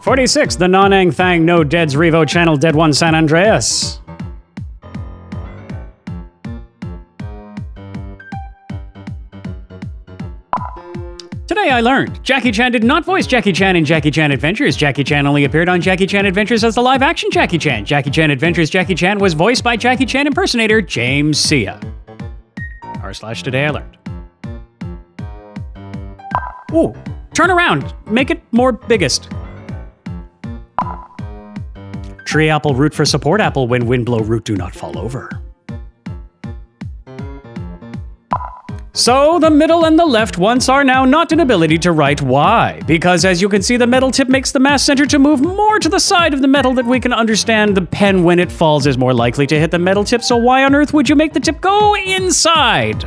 46, the Nanang Thang No Deads Revo Channel Dead One San Andreas. Today I learned Jackie Chan did not voice Jackie Chan in Jackie Chan Adventures. Jackie Chan only appeared on Jackie Chan Adventures as the live-action Jackie Chan. Jackie Chan Adventures Jackie Chan was voiced by Jackie Chan impersonator James Sia. /Today I learned. Ooh, turn around. Make it more biggest. Tree apple root for support apple when wind blow root do not fall over. So, the middle and the left ones are now not an ability to write. Why? Because as you can see, the metal tip makes the mass center to move more to the side of the metal that we can understand the pen when it falls is more likely to hit the metal tip, so why on earth would you make the tip go inside?